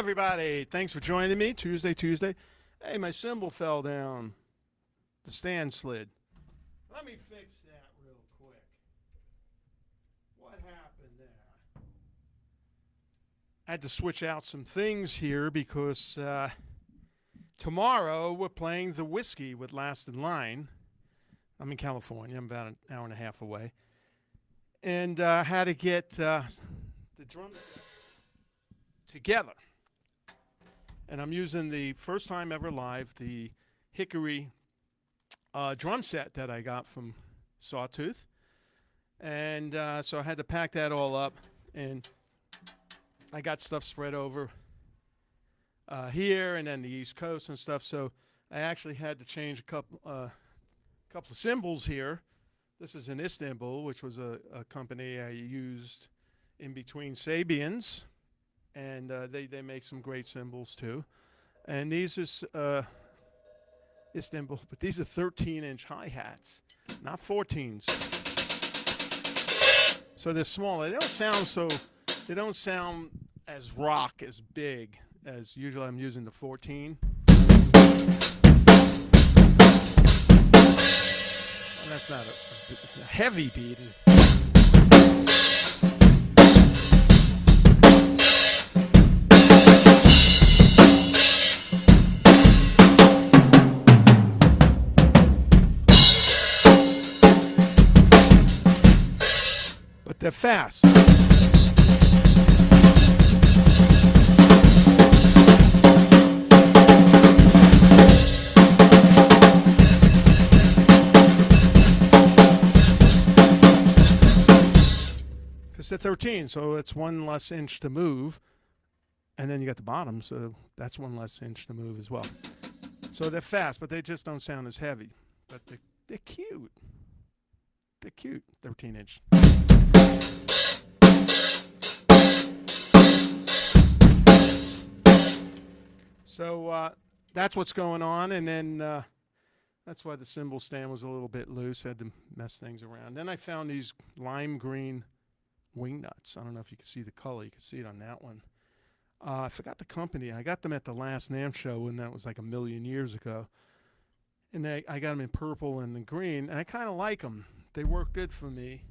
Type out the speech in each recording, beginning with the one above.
everybody. Thanks for joining me. Tuesday. Hey, my cymbal fell down. The stand slid. Let me fix that real quick. What happened there? I had to switch out some things here because tomorrow we're playing the Whiskey with Last in Line. I'm in California. I'm about an hour and a half away. And I had to get the drums together. And I'm using the first time ever live, the Hickory drum set that I got from Sawtooth. And so I had to pack that all up. And I got stuff spread over here and then the East Coast and stuff. So I actually had to change a couple of cymbals here. This is an Istanbul, which was a company I used in between Sabians. And they make some great cymbals too. And these are Istanbul, but these are 13-inch hi-hats, not 14s. So they're smaller. They don't sound as rock, as big as usually I'm using the 14. And that's not a heavy beat. But they're fast. Because they're 13, so it's one less inch to move. And then you got the bottom, so that's one less inch to move as well. So they're fast, but they just don't sound as heavy. But they're cute. They're cute, 13-inch. So that's what's going on, and then that's why the cymbal stand was a little bit loose. Had to mess things around. Then I found these lime green wing nuts. I don't know if you can see the color. You can see it on that one. I forgot the company. I got them at the last NAMM show, and that was like a million years ago. And I got them in purple and in green, and I kind of like them. They work good for me.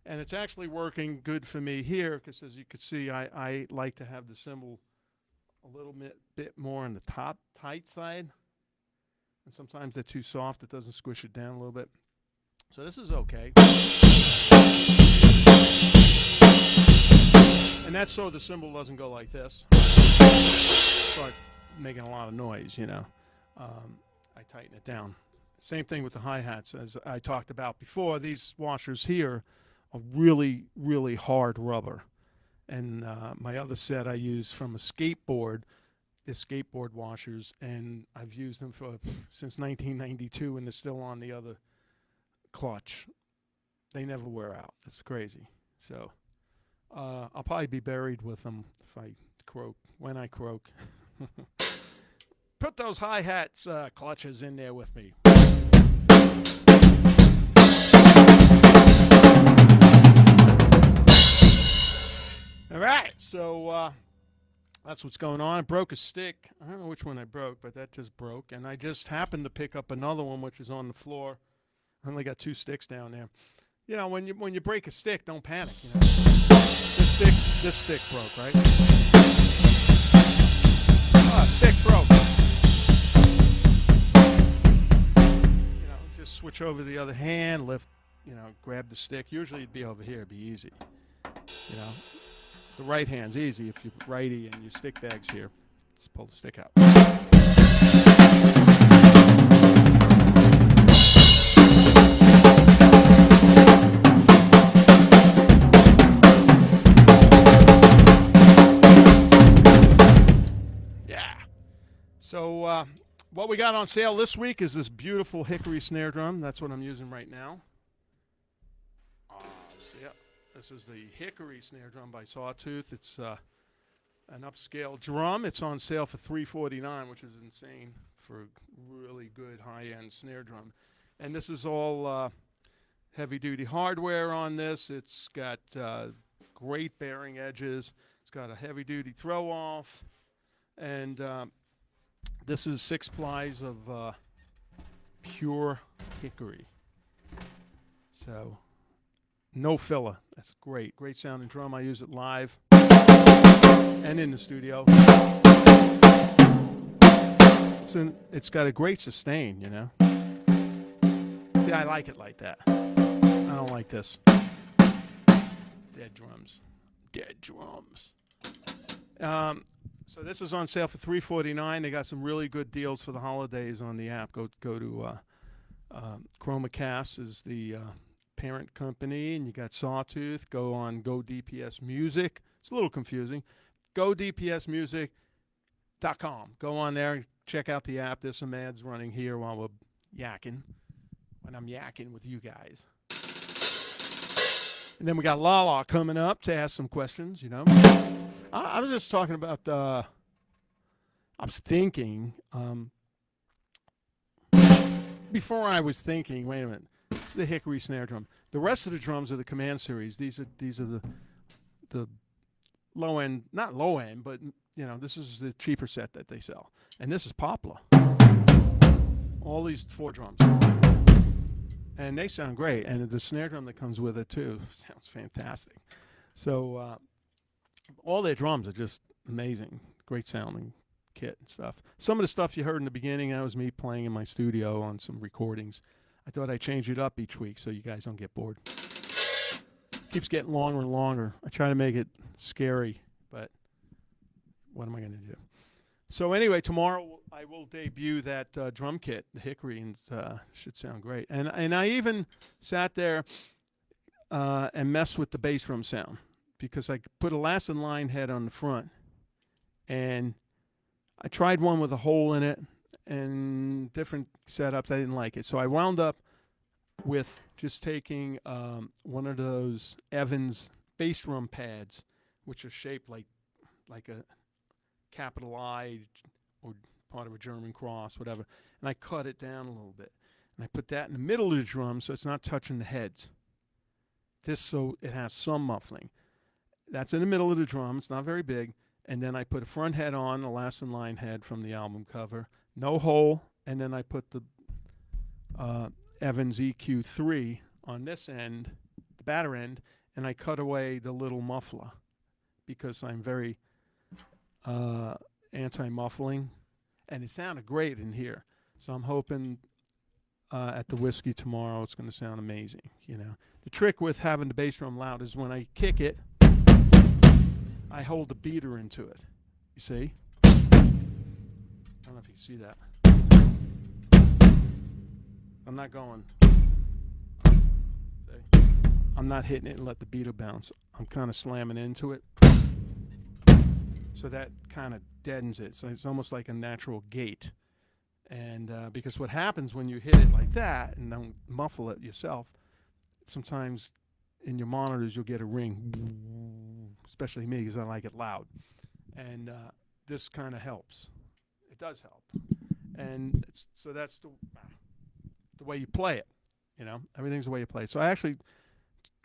And it's actually working good for me here because, as you can see, I like to have the cymbal a little bit more on the top tight side. And sometimes they're too soft. It doesn't squish it down a little bit. So this is okay. And that's so the cymbal doesn't go like this. Start making a lot of noise, you know. I tighten it down. Same thing with the hi-hats. As I talked about before, these washers here are really, really hard rubber. And my other set I use from a skateboard, the skateboard washers, and I've used them since 1992, and they're still on the other clutch. They never wear out. That's crazy. So I'll probably be buried with them if I croak, when I croak. Put those hi-hats clutches in there with me. All right, so that's what's going on. I broke a stick. I don't know which one I broke, but that just broke. And I just happened to pick up another one, which is on the floor. I only got 2 sticks down there. You know, when you break a stick, don't panic. You know, this stick broke, right? Stick broke. You know, just switch over to the other hand, lift. You know, grab the stick. Usually it'd be over here. It'd be easy. You know. The right hand's easy if you're righty and your stick bag's here. Let's pull the stick out. Yeah. So what we got on sale this week is this beautiful Hickory snare drum. That's what I'm using right now. Yep. This is the Hickory snare drum by Sawtooth. It's an upscale drum. It's on sale for $349, which is insane for a really good high-end snare drum. And this is all heavy-duty hardware on this. It's got great bearing edges. It's got a heavy-duty throw-off, and this is 6 plies of pure hickory. So no filler. That's great. Great sounding drum. I use it live and in the studio. It's got a great sustain, you know. See, I like it like that. I don't like this. Dead drums. Dead drums. So this is on sale for $349. They got some really good deals for the holidays on the app. Go to ChromaCast is the parent company, and you got Sawtooth. Go on Go DPS Music. It's a little confusing. GoDPSmusic.com. Go on there, check out the app. There's some ads running here while we're yakking. When I'm yakking with you guys. And then we got Lala coming up to ask some questions, you know. I was just talking about, I was thinking, before I was thinking, wait a minute, this is the hickory snare drum. The rest of the drums are the Command Series. These are the low end, not low end, but, you know, this is the cheaper set that they sell. And this is Poplar. All these 4 drums. And they sound great. And the snare drum that comes with it, too, sounds fantastic. So all their drums are just amazing. Great sounding kit and stuff. Some of the stuff you heard in the beginning, that was me playing in my studio on some recordings. I thought I'd change it up each week so you guys don't get bored. Keeps getting longer and longer. I try to make it scary, but what am I going to do? So anyway, tomorrow I will debut that drum kit, the hickory, and should sound great. And I even sat there and messed with the bass drum sound because I put a Lassen line head on the front, and I tried one with a hole in it and different setups. I didn't like it, so I wound up with just taking one of those Evans bass drum pads, which are shaped like a capital I or part of a German cross, whatever, and I cut it down a little bit. And I put that in the middle of the drum so it's not touching the heads. Just so it has some muffling. That's in the middle of the drum. It's not very big. And then I put a front head on, a Lassen line head from the album cover. No hole. And then I put the Evans EQ3 on this end, the batter end, and I cut away the little muffler because I'm very anti-muffling, and it sounded great in here. So I'm hoping at the whiskey tomorrow it's going to sound amazing. You know, the trick with having the bass drum loud is when I kick it, I hold the beater into it. You see? I don't know if you can see that. I'm not going. See? I'm not hitting it and let the beater bounce. I'm kind of slamming into it. So that kind of deadens it. So it's almost like a natural gate. And because what happens when you hit it like that and don't muffle it yourself, sometimes in your monitors you'll get a ring, especially me because I like it loud. And this kind of helps. It does help. And so that's the way you play it. You know, everything's the way you play it. So I actually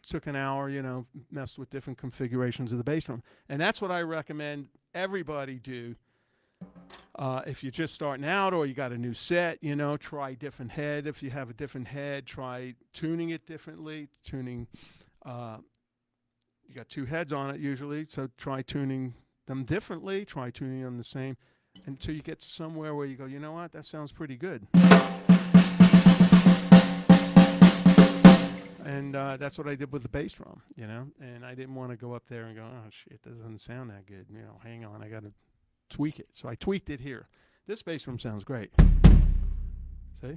took an hour, you know, messed with different configurations of the bass drum. And that's what I recommend everybody do. If you're just starting out or you got a new set, you know, try different head. If you have a different head, try tuning it differently. Tuning, you got 2 heads on it usually, so try tuning them differently. Try tuning them the same until you get to somewhere where you go, you know what, that sounds pretty good. And that's what I did with the bass drum, you know. And I didn't want to go up there and go, oh, shit, that doesn't sound that good. You know, hang on, I got to tweak it. So I tweaked it here. This bass drum sounds great. See?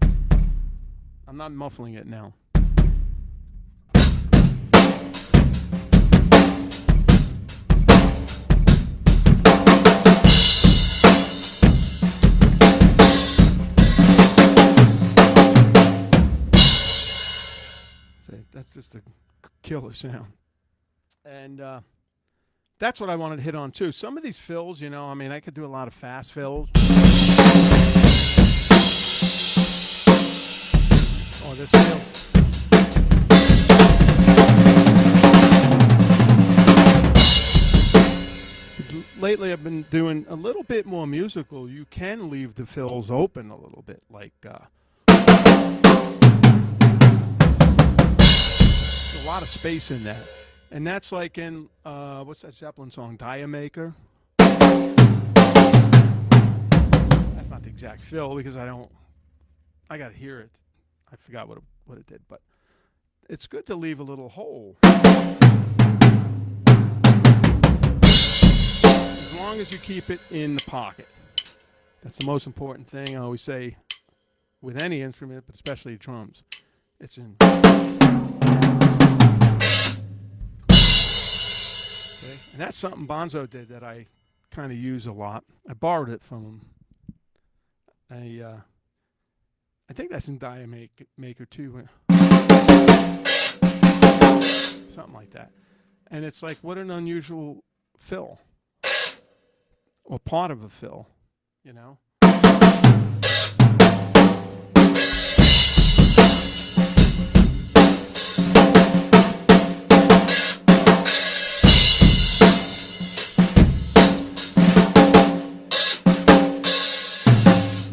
I'm not muffling it now. That's just a killer sound. And that's what I wanted to hit on, too. Some of these fills, you know, I mean, I could do a lot of fast fills. Oh, this fill. lately I've been doing a little bit more musical. You can leave the fills open a little bit, like there's a lot of space in that. And that's like in, what's that Zeppelin song, Diamaker? That's not the exact fill because I got to hear it. I forgot what it did, but it's good to leave a little hole. As long as you keep it in the pocket. That's the most important thing. I always say with any instrument, but especially drums. It's in. Okay. And that's something Bonzo did that I kind of use a lot. I borrowed it from him. I think that's in Diamaker too. Something like that. And it's like, what an unusual fill. Or part of a fill, you know?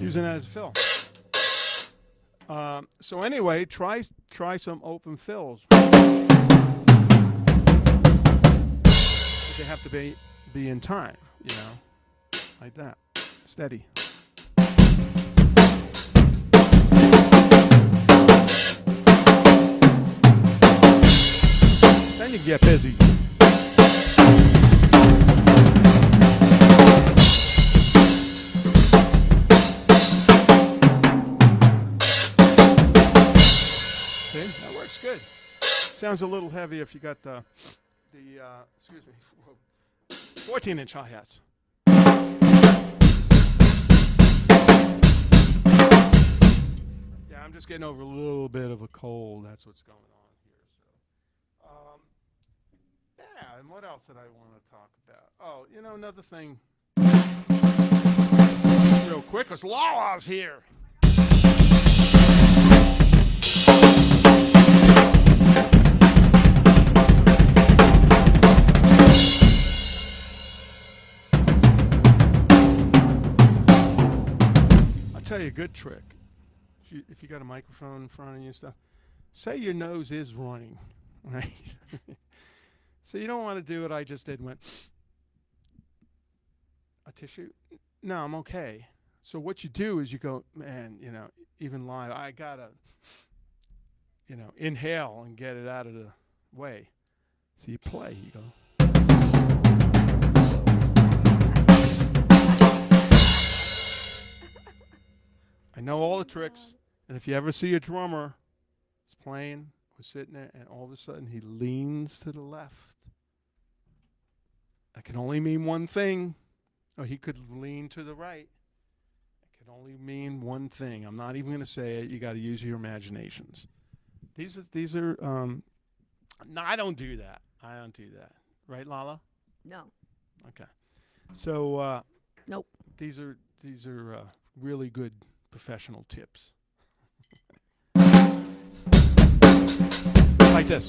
Using it as a fill. So anyway, try some open fills. But they have to be in time, you know, like that, steady. Then you get busy. Good. Sounds a little heavy if you got the 14-inch hi-hats. Yeah, I'm just getting over a little bit of a cold. That's what's going on here. So, yeah. And what else did I want to talk about? Oh, you know, another thing, real quick, because Lala's here. Tell you a good trick. If you got a microphone in front of you and stuff, say your nose is running, right? So you don't want to do what I just did. Went a tissue. No, I'm okay. So what you do is you go, man. You know, even live, I gotta, you know, inhale and get it out of the way. So you play. You go. I know all the tricks, and if you ever see a drummer is playing or sitting there, and all of a sudden he leans to the left, that can only mean one thing. Or he could lean to the right. It can only mean one thing. I'm not even going to say it. You got to use your imaginations. These are. No, I don't do that. I don't do that. Right, Lala? No. Okay. So. Nope. These are really good professional tips. Like this.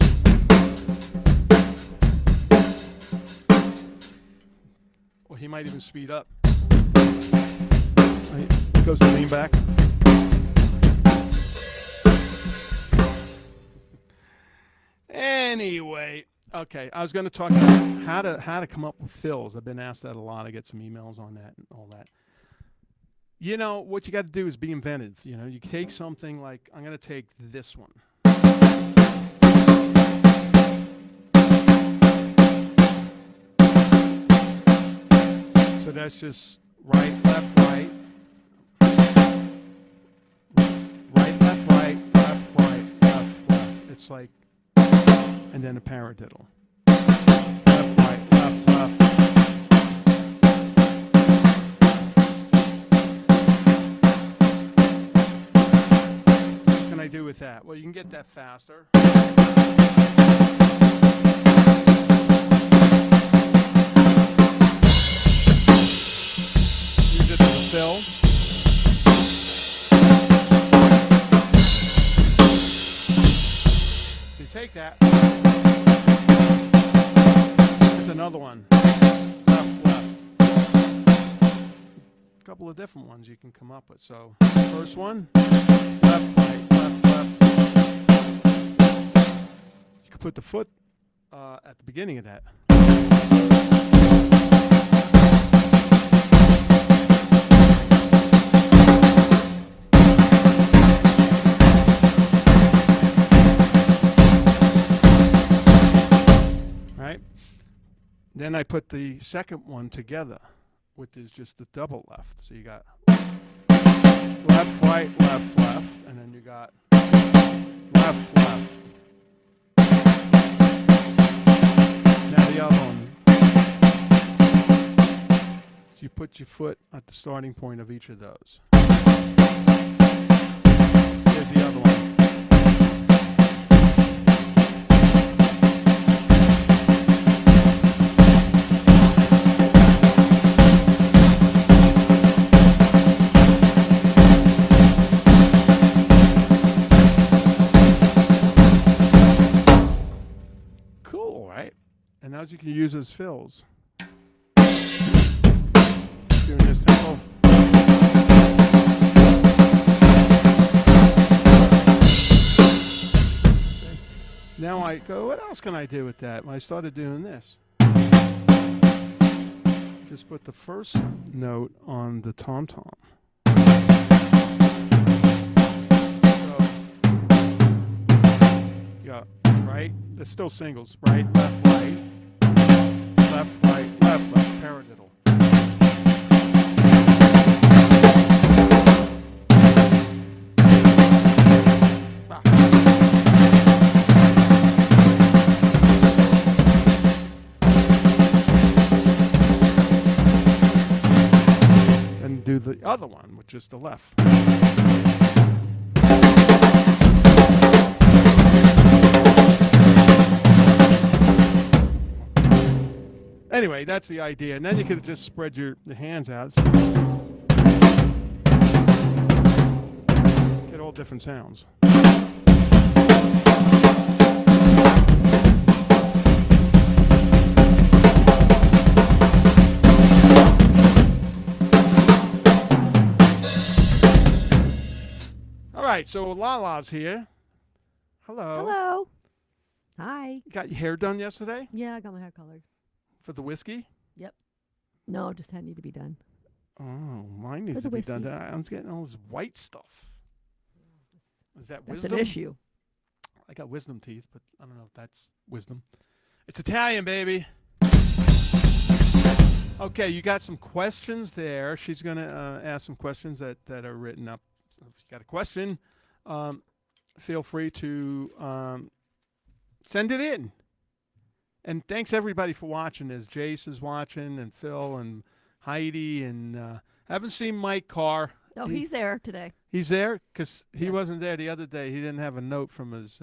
Or he might even speed up. Right. Goes to lean back. Anyway, okay, I was going to talk about how to come up with fills. I've been asked that a lot. I get some emails on that and all that. You know, what you got to do is be inventive. You know, you take something like, I'm going to take this one. So that's just right, left, right. Right, left, right, left, right, left, left. It's like, and then a paradiddle. Left, right, left, left. What can I do with that? Well, you can get that faster. Use it as a fill. So you take that. Here's another one. Left, left. couple of different ones you can come up with. So, first one, left, right, left, left. You can put the foot at the beginning of that. Right? Then I put the second one together, which is just the double left. So you got left, right, left, left, and then you got left, left. Now the other one. So you put your foot at the starting point of each of those. Here's the other one. Cool, right? And now you can use as fills. Doing this tempo. Now I go, what else can I do with that? When I started doing this. Just put the first note on the tom-tom. So, yeah, right? It's still singles. Right, left, right. Left, right, left, left. Paradiddle. And do the other one, which is the left. Anyway, that's the idea. And then you could just spread the hands out. So get all different sounds. All right, so Lala's here. Hello. Hello. Hi. Got your hair done yesterday Yeah, I got my hair colored. for the whiskey? No, just had need to be done. Oh, mine needs For to the be done. whiskey. I'm getting all this white stuff. Is that That's wisdom? an issue. I got wisdom teeth, but I don't know if that's wisdom. It's Italian, baby. Okay, you got some questions there. She's going to ask some questions that are written up. So if you got a question, feel free to send it in. And thanks, everybody, for watching this. Jace is watching, and Phil, and Heidi, and I haven't seen Mike Carr. Oh, he's there today. He's there because he Yes. wasn't there the other day. He didn't have a note from his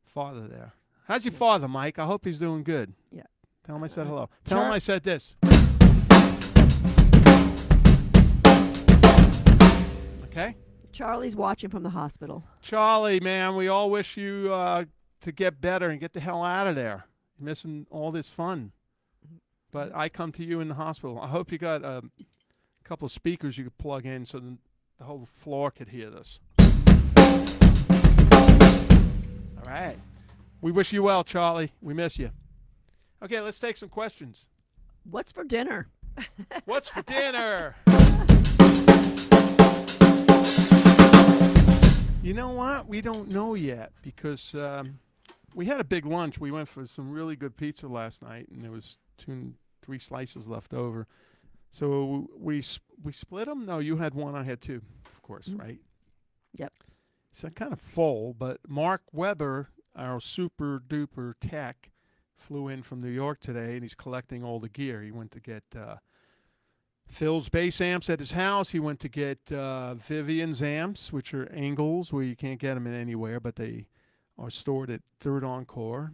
father there. How's your father, Mike? I hope he's doing good. Yeah. Tell him I said hello. Tell him Sure. I said this. Okay? Charlie's watching from the hospital. Charlie, man, we all wish you to get better and get the hell out of there. You're missing all this fun. But I come to you in the hospital. I hope you got a couple of speakers you could plug in so the whole floor could hear this. All right. We wish you well, Charlie. We miss you. Okay, let's take some questions. What's for dinner? What's for dinner? You know what? We don't know yet because we had a big lunch. We went for some really good pizza last night, and there was 3 slices left over. So we split them. No, you had one, I had 2, of course, right? Yep. So kind of full, but Mark Weber, our super duper tech, flew in from New York today, and he's collecting all the gear. He went to get Phil's bass amps at his house. He went to get Vivian's amps, which are Engels, where you can't get them in anywhere, but they are stored at Third Encore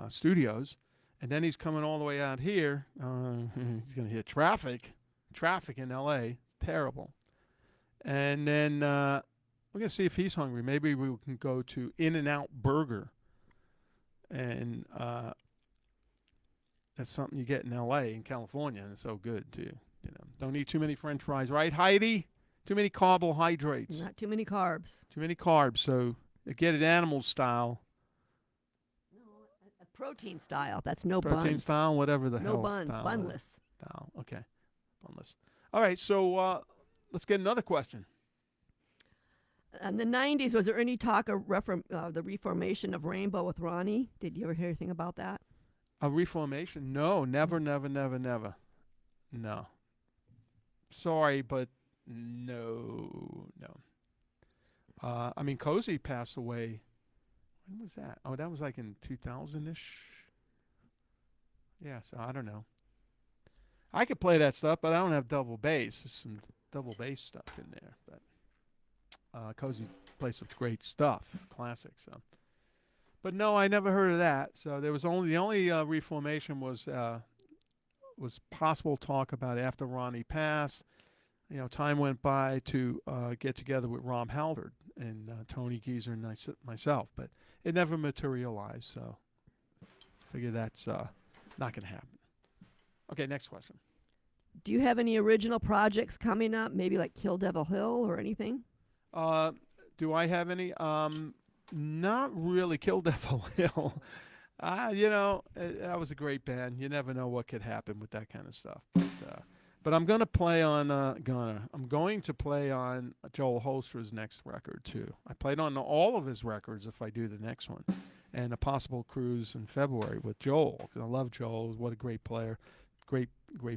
Studios. And then he's coming all the way out here. He's going to hit traffic in L.A. Terrible. And then we're going to see if he's hungry. Maybe we can go to In-N-Out Burger. And that's something you get in L.A., in California, and it's so good, too. Don't eat too many French fries, right, Heidi? Too many carbohydrates, Not too many carbs. too many carbs. So get it animal style, No, a protein style. That's no protein buns. style, whatever the No hell buns. style. Bunless. Style. Okay, bunless. All right, so let's get another question. In the 90s, was there any talk of the reformation of Rainbow with Ronnie? Did you ever hear anything about that? A reformation? No, never, never, never, never. No. Sorry, but no. I mean, Cozy passed away. When was that? Oh, that was like in 2000-ish. Yeah, so I don't know. I could play that stuff, but I don't have double bass. There's some double bass stuff in there, but Cozy plays some great stuff, classics. So. But no, I never heard of that. So there was the only reformation was possible talk about after Ronnie passed. Time went by to get together with Rob Halford and Tony Geezer and myself, but it never materialized. So I figure that's not going to happen. Okay, next question. Do you have any original projects coming up? Maybe like Kill Devil Hill or anything? Do I have any? Not really. Kill Devil Hill. That was a great band. You never know what could happen with that kind of stuff. But I'm going to play on I'm going to play on Joel Holster's next record too. I played on all of his records if I do the next one, and a possible cruise in February with Joel, because I love Joel. What a great player, great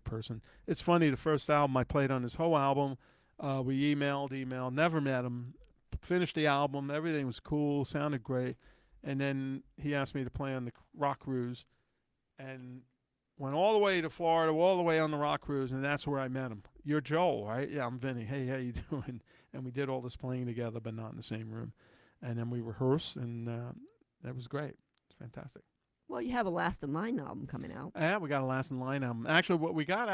person. It's funny. The first album I played on his whole album. We emailed, never met him. Finished the album, everything was cool, sounded great, and then he asked me to play on the rock cruise, and went all the way to Florida, all the way on the rock cruise, and that's where I met him. You're Joel, right? Yeah, I'm Vinny. Hey, how you doing? And we did all this playing together, but not in the same room. And then we rehearsed, and that was great. It's fantastic. Well, you have a Last in Line album coming out. Yeah, we got a Last in Line album. Actually, what we got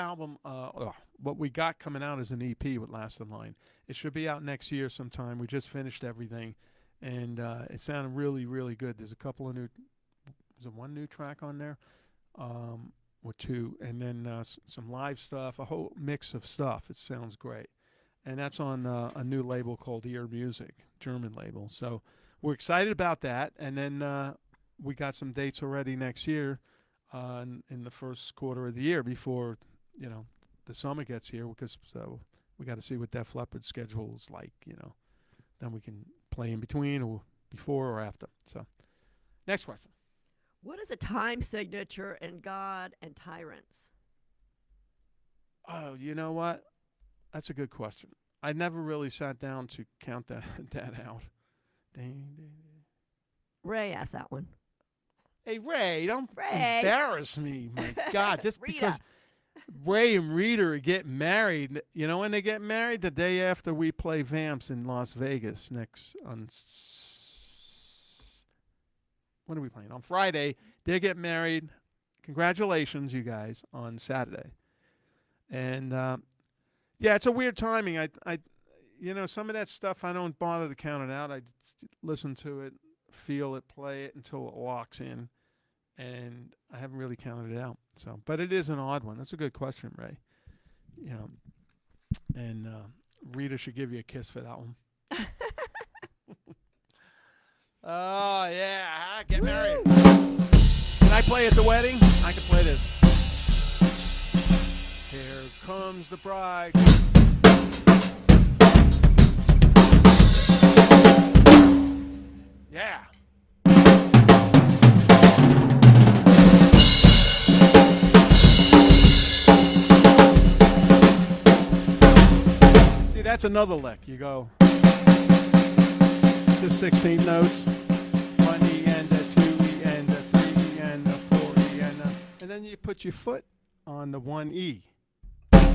coming out is an EP with Last in Line. It should be out next year sometime. We just finished everything, and it sounded really, really good. There's a couple of one new track on there, or two, and then some live stuff, a whole mix of stuff. It sounds great. And that's on a new label called Ear Music, German label. So we're excited about that. And then we got some dates already next year in the first quarter of the year before, the summer gets here, because we got to see what Def Leppard's schedule is like, Then we can play in between or before or after. So next question. What is a time signature in God and Tyrants? Oh, you know what? That's a good question. I never really sat down to count that out. Ding, ding, ding. Ray asked that one. Hey, Ray, don't Ray. embarrass me. My God, just Rita. because Ray and Rita are getting married. You know when they get married? The day after we play Vamps in Las Vegas when are we playing? On Friday. They get married. Congratulations, you guys, on Saturday. And, yeah, it's a weird timing. I some of that stuff I don't bother to count it out. I just listen to it, feel it, play it until it locks in. And I haven't really counted it out. So, but it is an odd one. That's a good question, Ray. And Rita should give you a kiss for that one. Oh yeah, get married. Can I play at the wedding? I can play this. Here comes the bride. Yeah. See, that's another lick. You go just 16 notes. 1 E and a 2 E and a 3 E and a 4 E and then you put your foot on the 1 E. Like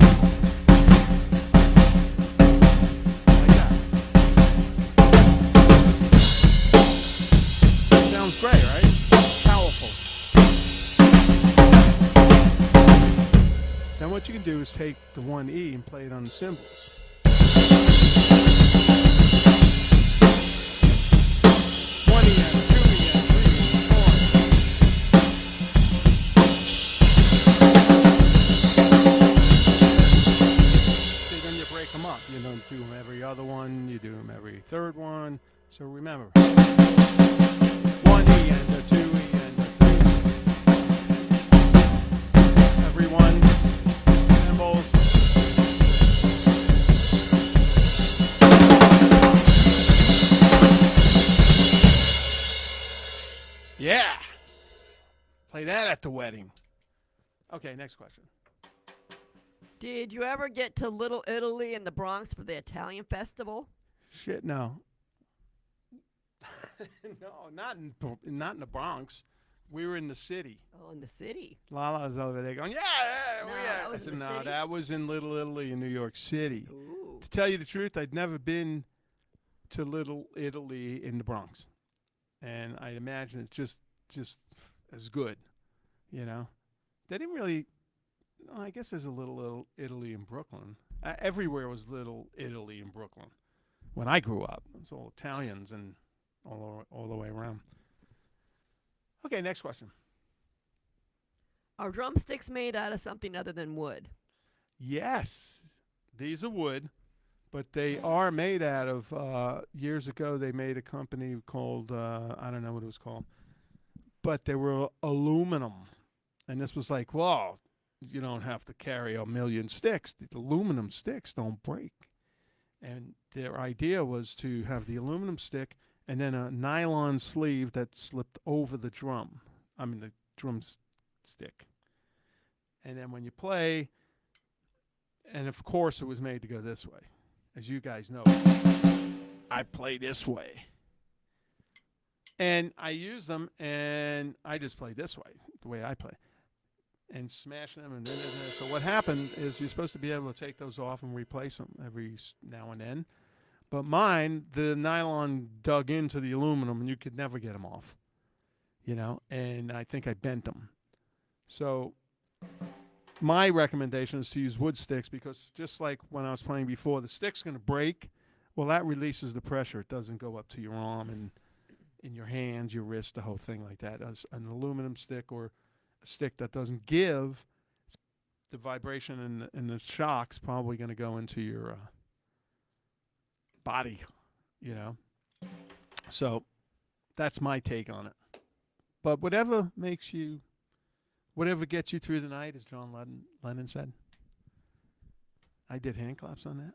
that. Sounds great, right? Powerful. Then what you can do is take the 1 E and play it on the cymbals. third one. So remember, 1E and a 2E and a 3. Everyone, cymbals. Yeah. Play that at the wedding. Okay, next question. Did you ever get to Little Italy in the Bronx for the Italian festival? Shit, no. No, not in the Bronx. We were in the city. Oh, in the city. Lala's over there going, yeah, No, yeah. that I was said, in the no, city? that was in Little Italy in New York City. Ooh. To tell you the truth, I'd never been to Little Italy in the Bronx, and I imagine it's just as good, you know. They didn't really. No, I guess there's a little Italy in Brooklyn. Everywhere was Little Italy in Brooklyn. When I grew up, it was all Italians and all the way around. Okay, next question. Are drumsticks made out of something other than wood? Yes, these are wood, but they are made out of. Years ago, they made a company called I don't know what it was called, but they were aluminum, and this was like, well, you don't have to carry a million sticks. The aluminum sticks don't break, and their idea was to have the aluminum stick and then a nylon sleeve that slipped over the drum. I mean the drum stick, and then when you play. And of course, it was made to go this way. As you guys know, I play this way. And I use them, and I just play this way, the way I play. And smash them. And then, so what happened is you're supposed to be able to take those off and replace them every now and then. But mine, the nylon dug into the aluminum, and you could never get them off. You know, and I think I bent them. So my recommendation is to use wood sticks because just like when I was playing before, the stick's going to break. Well, that releases the pressure. It doesn't go up to your arm and in your hands, your wrist, the whole thing like that. As an aluminum stick or a stick that doesn't give, the vibration and the shock's probably going to go into your body, you know. So that's my take on it. But whatever makes you... Whatever gets you through the night, as John Lennon said. I did hand claps on that.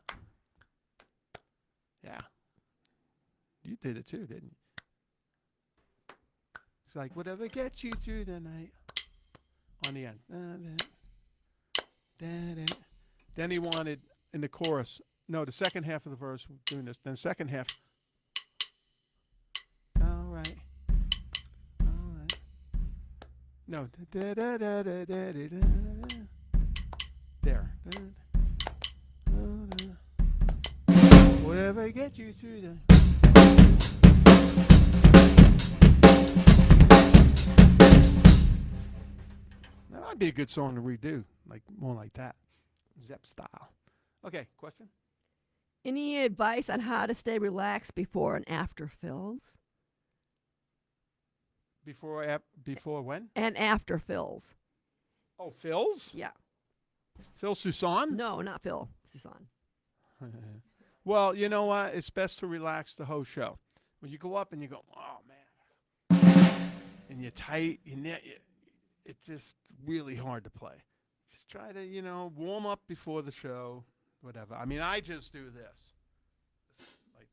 Yeah. You did it too, didn't you? It's like, whatever gets you through the night. On the end. Then he wanted, in the chorus, no, the second half of the verse, doing this. Then the second half. All right. No. There. Whatever gets you through the... That might be a good song to redo, like more like that, Zepp style. Okay, question? Any advice on how to stay relaxed before and after fills? Before when? And after fills. Oh, Phil's? Yeah. Phil Susan? No, not Phil. Susan. Well, you know what? It's best to relax the whole show. When you go up and you go, oh, man. And you're tight. It's just really hard to play. Just try to, warm up before the show, whatever. I mean, I just do this. Like,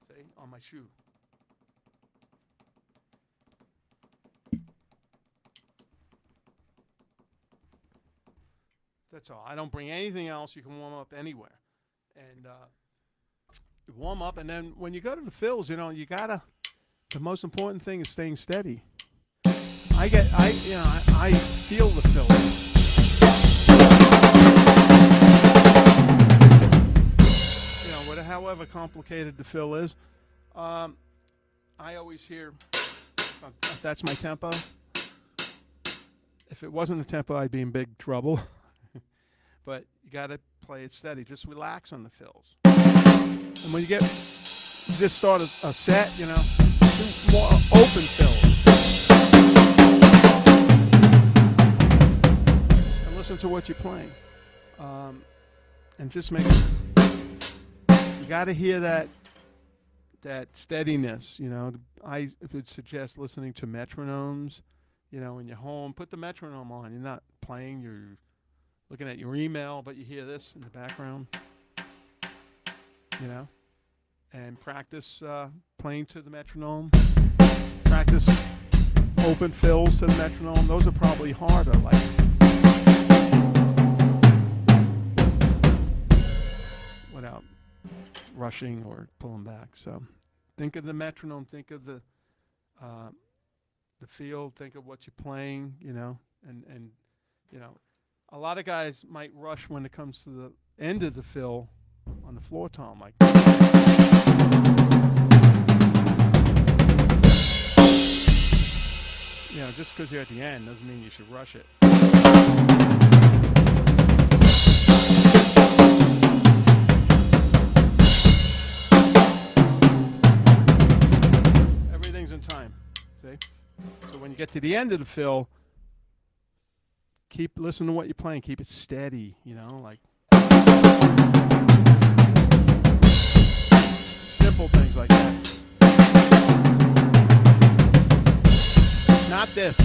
see, on my shoe. That's all. I don't bring anything else. You can warm up anywhere. And you warm up, and then when you go to the fills, you gotta. The most important thing is staying steady. I feel the fill. However complicated the fill is, I always hear. That's my tempo. If it wasn't a tempo, I'd be in big trouble. But you got to play it steady. Just relax on the fills. And when you just start a set, do more open fills. And listen to what you're playing. And just you got to hear that that steadiness. I would suggest listening to metronomes. When you're home, put the metronome on. You're not playing. You're looking at your email, but you hear this in the background. And practice playing to the metronome. Practice open fills to the metronome. Those are probably harder, like without rushing or pulling back. So think of the metronome, think of the feel, think of what you're playing, and a lot of guys might rush when it comes to the end of the fill on the floor tom, like just because you're at the end doesn't mean you should rush it. Everything's in time, see? So when you get to the end of the fill, keep listening to what you're playing. Keep it steady, like simple things like that. Not this.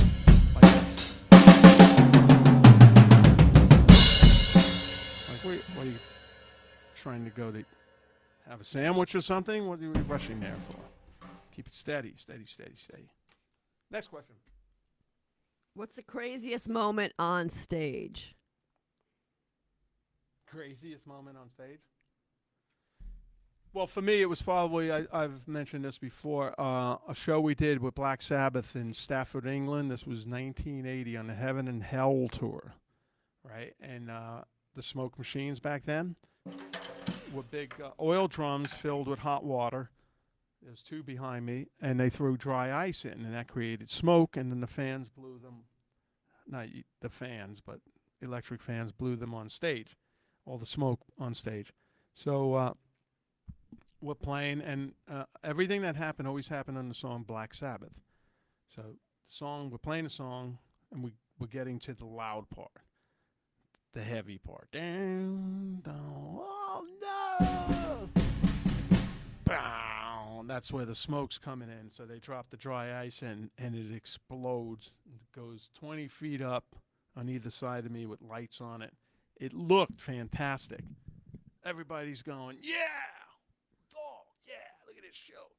Like this. Like, what are you trying to go to have a sandwich or something? What are you rushing there for? Keep it steady, steady, steady, steady. Next question. What's the craziest moment on stage? Craziest moment on stage? Well, for me, it was probably, I've mentioned this before, a show we did with Black Sabbath in Stafford, England. This was 1980 on the Heaven and Hell tour, right? And the Smoke Machines back then were big oil drums filled with hot water. There's two behind me, and they threw dry ice in, and that created smoke, and then the fans blew them, not the fans, but electric fans blew them on stage, all the smoke on stage. So we're playing, and everything that happened always happened on the song Black Sabbath. So we're playing a song, and we're getting to the loud part, the heavy part. Down, down, oh no! Bow! That's where the smoke's coming in. So they drop the dry ice in, and it explodes. It goes 20 feet up on either side of me with lights on it. It looked fantastic. Everybody's going, yeah! Oh, yeah, look at this show.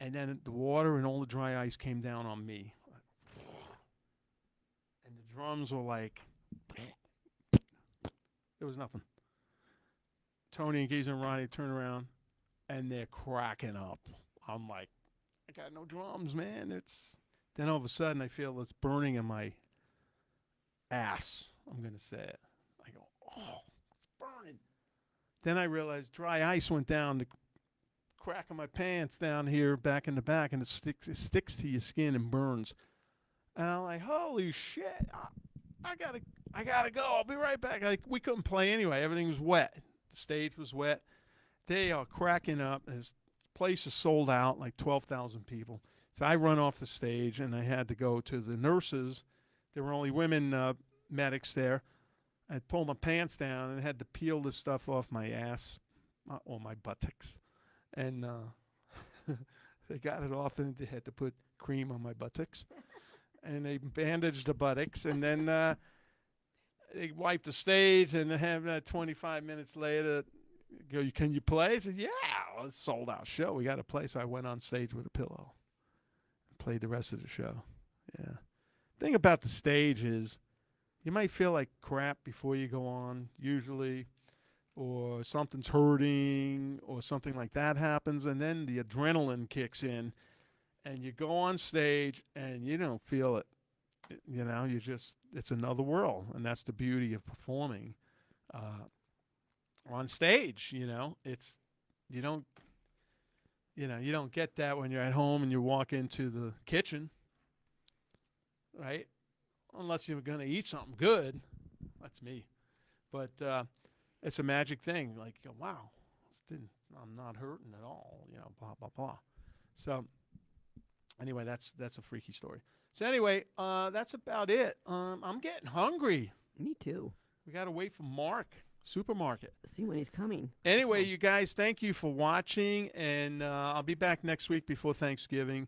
And then the water and all the dry ice came down on me. And the drums were like, there was nothing. Tony and Geezer and Ronnie turn around, and they're cracking up. I'm like, I got no drums, man. Then all of a sudden I feel it's burning in my ass. I'm going to say it. I go, oh, it's burning. Then I realized dry ice went down the crack of my pants down here back in the back, and it sticks to your skin and burns. And I'm like, holy shit, I gotta go. I'll be right back. Like, we couldn't play anyway. Everything was wet. The stage was wet. They are cracking up. This place is sold out, like 12,000 people. So I run off the stage, and I had to go to the nurses. There were only women medics there. I pulled my pants down and had to peel this stuff off my ass, or my buttocks. And they got it off, and they had to put cream on my buttocks. And they bandaged the buttocks, and then they wiped the stage, and they have that 25 minutes later, go, can you play? I said, yeah, well, it's a sold-out show. We got to play. So I went on stage with a pillow and played the rest of the show. Yeah. The thing about the stage is you might feel like crap before you go on, usually, or something's hurting or something like that happens, and then the adrenaline kicks in, and you go on stage, and you don't feel it. It's another world, and that's the beauty of performing on stage. You don't get that when you're at home and you walk into the kitchen, right? Unless you're going to eat something good. That's me. But it's a magic thing. Like, wow, I'm not hurting at all, blah, blah, blah. So anyway, that's a freaky story. So anyway, that's about it. I'm getting hungry. Me too. We got to wait for Mark supermarket. See when he's coming. Anyway, you guys, thank you for watching, and I'll be back next week before Thanksgiving.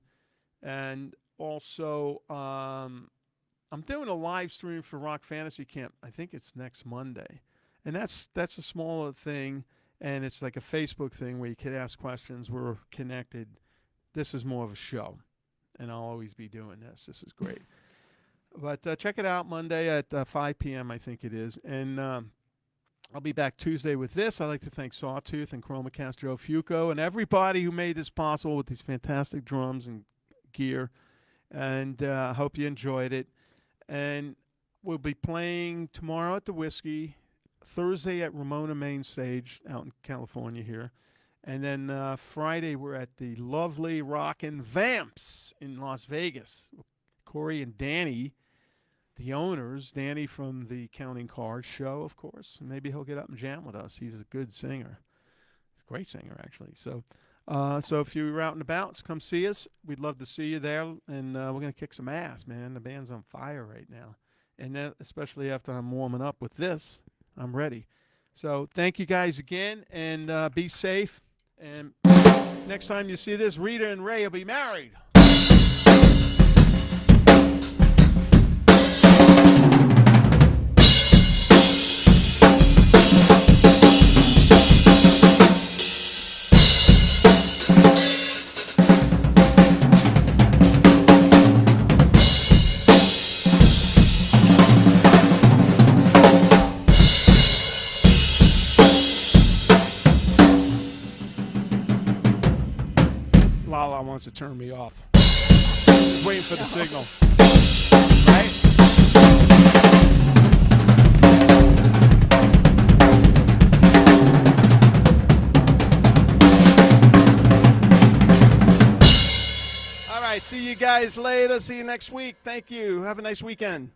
And also, I'm doing a live stream for Rock Fantasy Camp. I think it's next Monday, and that's a smaller thing, and it's like a Facebook thing where you can ask questions. We're connected. This is more of a show, and I'll always be doing this. This is great. But check it out Monday at 5 p.m. I think it is, and I'll be back Tuesday with this. I'd like to thank Sawtooth and Chromacast Joe Fuco and everybody who made this possible with these fantastic drums and gear. And I hope you enjoyed it. And we'll be playing tomorrow at the Whiskey, Thursday at Ramona Main Stage out in California here. And then Friday we're at the lovely Rockin' Vamps in Las Vegas. Corey and Danny, the owners, Danny from the Counting Cards show, of course. Maybe he'll get up and jam with us. He's a good singer. He's a great singer, actually. So if you're out and about, come see us. We'd love to see you there, and we're going to kick some ass, man. The band's on fire right now. And that, especially after I'm warming up with this, I'm ready. So thank you guys again, and be safe. And next time you see this, Rita and Ray will be married. Lala wants to turn me off. Just waiting for the signal. Right? All right. See you guys later. See you next week. Thank you. Have a nice weekend.